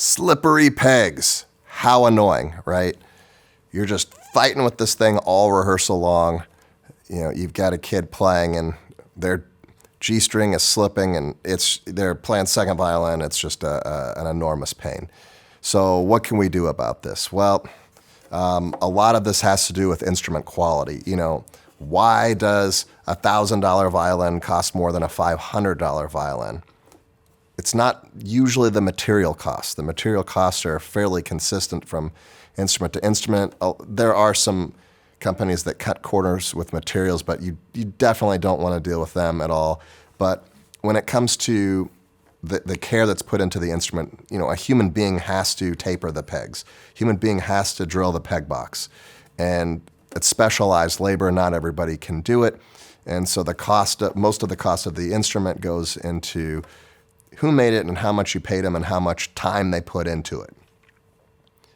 Slippery pegs. How annoying, right? You're just fighting with this thing all rehearsal long. You know, you've got a kid playing and their G string is slipping and they're playing second violin. It's just an enormous pain. So what can we do about this? Well, a lot of this has to do with instrument quality. You know, why does a $1,000 violin cost more than a $500 violin? It's not usually the material costs. The material costs are fairly consistent from instrument to instrument. There are some companies that cut corners with materials, but you definitely don't want to deal with them at all. But when it comes to the care that's put into the instrument, you know, a human being has to taper the pegs. Human being has to drill the peg box. And it's specialized labor. Not everybody can do it. And so most of the cost of the instrument goes into who made it and how much you paid them and how much time they put into it.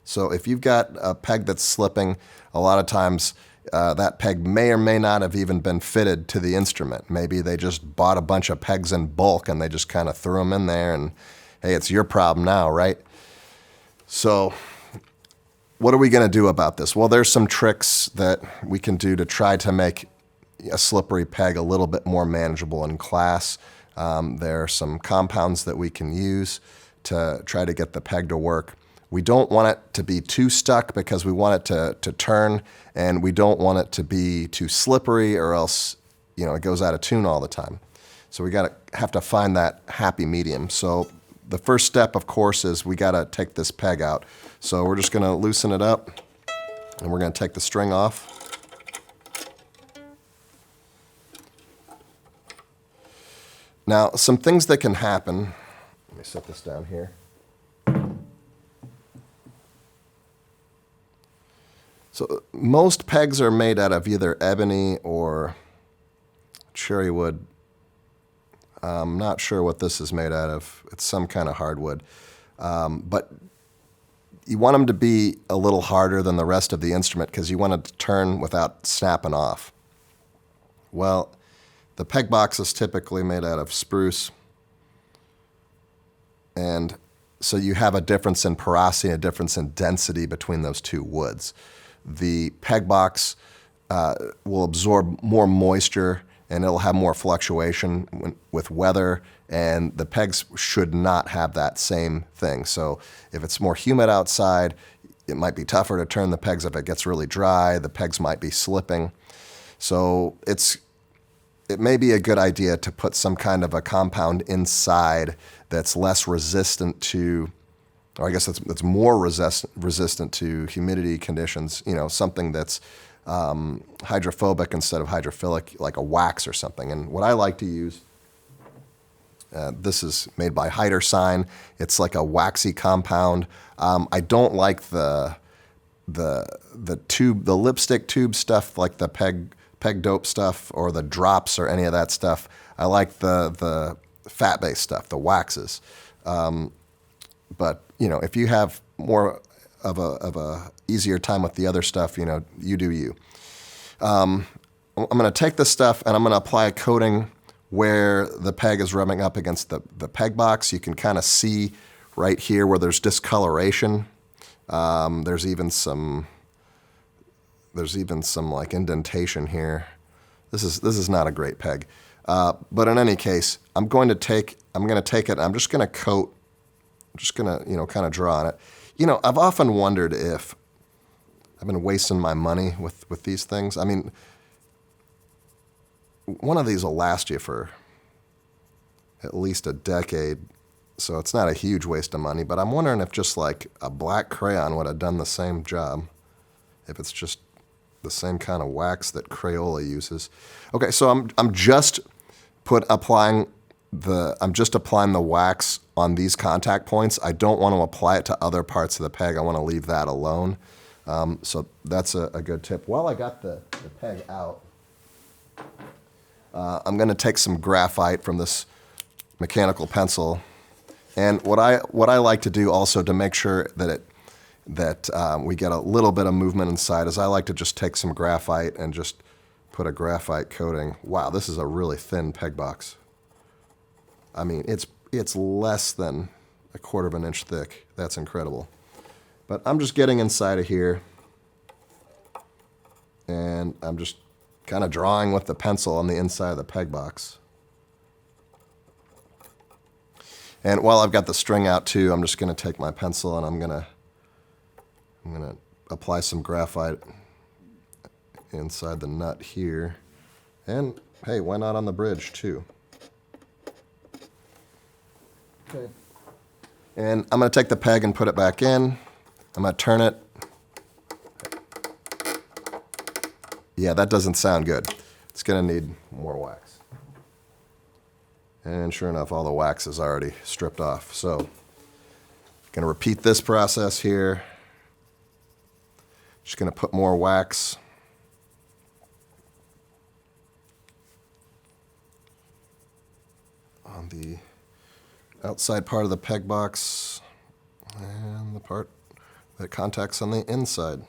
So if you've got a peg that's slipping, a lot of times that peg may or may not have even been fitted to the instrument. Maybe they just bought a bunch of pegs in bulk and they just kind of threw them in there and, hey, it's your problem now, right? So what are we going to do about this? Well, there's some tricks that we can do to try to make a slippery peg a little bit more manageable in class. There are some compounds that we can use to try to get the peg to work. We don't want it to be too stuck because we want it to turn, and we don't want it to be too slippery or else, you know, it goes out of tune all the time. So we have to find that happy medium. So the first step, of course, is we got to take this peg out. So we're just going to loosen it up, and we're going to take the string off. Now, some things that can happen, let me set this down here. So most pegs are made out of either ebony or cherry wood. I'm not sure what this is made out of. It's some kind of hardwood. But you want them to be a little harder than the rest of the instrument because you want it to turn without snapping off. Well, the peg box is typically made out of spruce. And so you have a difference in porosity, a difference in density between those two woods. The peg box will absorb more moisture and it'll have more fluctuation with weather, and the pegs should not have that same thing. So if it's more humid outside, it might be tougher to turn the pegs. If it gets really dry, the pegs might be slipping. So it may be a good idea to put some kind of a compound inside that's less resistant to, or I guess that's more resistant to humidity conditions, you know, something that's hydrophobic instead of hydrophilic, like a wax or something. And what I like to use, this is made by Hydersign. It's like a waxy compound. I don't like the lipstick tube stuff, like the peg dope stuff or the drops or any of that stuff. I like the fat-based stuff, the waxes. But you know, if you have more of a easier time with the other stuff, you know, you do you. I'm going to take this stuff and I'm going to apply a coating where the peg is rubbing up against the peg box. You can kind of see right here where there's discoloration. There's even some like indentation here. This is not a great peg. But in any case, I'm going to take it and I'm just going to coat. I'm just going to, you know, kind of draw on it. You know, I've often wondered if I've been wasting my money with these things. I mean, one of these will last you for at least a decade, so it's not a huge waste of money, but I'm wondering if just like a black crayon would have done the same job, if it's just the same kind of wax that Crayola uses. Okay, so I'm just applying the wax on these contact points. I don't want to apply it to other parts of the peg. I want to leave that alone. So that's a good tip. While I got the peg out, I'm going to take some graphite from this mechanical pencil. And what I like to do also to make sure that we get a little bit of movement inside is I like to just take some graphite and just put a graphite coating. Wow, this is a really thin peg box. I mean, it's less than 1/4 of an inch thick. That's incredible. But I'm just getting inside of here, and I'm just kind of drawing with the pencil on the inside of the peg box. And while I've got the string out too, I'm just going to take my pencil and I'm going to apply some graphite inside the nut here. And hey, why not on the bridge too? Okay. And I'm going to take the peg and put it back in. I'm going to turn it. Yeah, that doesn't sound good. It's going to need more wax. And sure enough, all the wax is already stripped off. So, going to repeat this process here. Just going to put more wax. On the outside part of the peg box and the part that contacts on the inside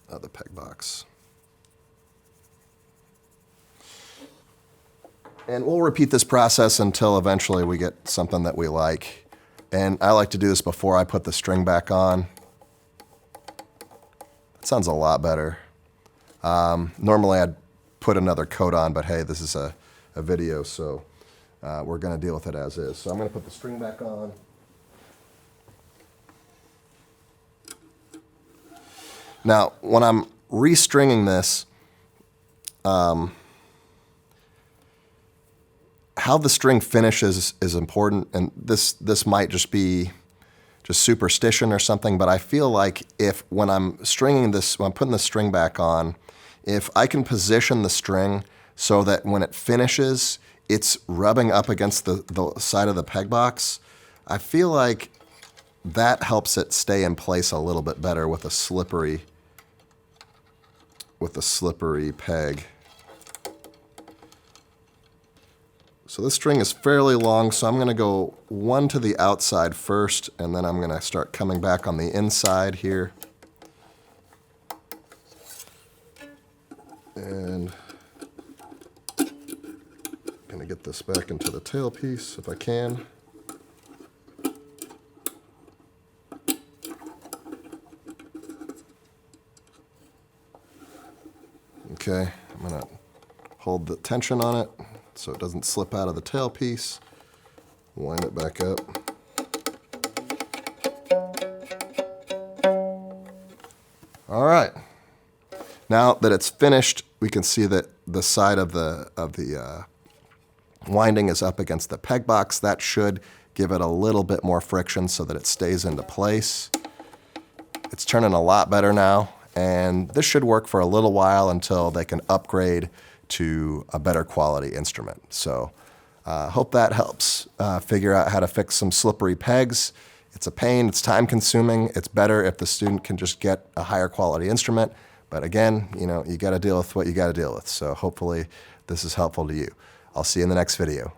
of the peg box. And we'll repeat this process until eventually we get something that we like. And I like to do this before I put the string back on. That sounds a lot better. Normally I'd put another coat on, but hey, this is a video, so we're going to deal with it as is. So I'm going to put the string back on. Now, when I'm restringing this, how the string finishes is important, and this might just be just superstition or something, but I feel like when I'm stringing this, when I'm putting the string back on, if I can position the string so that when it finishes, it's rubbing up against the side of the peg box, I feel like that helps it stay in place a little bit better with a slippery peg. So this string is fairly long, so I'm going to go one to the outside first, and then I'm going to start coming back on the inside here. And I'm going to get this back into the tailpiece if I can. Okay, I'm going to hold the tension on it so it doesn't slip out of the tailpiece. Wind it back up. All right. Now that it's finished, we can see that the side of the winding is up against the peg box. That should give it a little bit more friction so that it stays into place. It's turning a lot better now, and this should work for a little while until they can upgrade to a better quality instrument. So hope that helps figure out how to fix some slippery pegs. It's a pain, it's time consuming. It's better if the student can just get a higher quality instrument. But again, you got to deal with what you got to deal with. So hopefully this is helpful to you. I'll see you in the next video.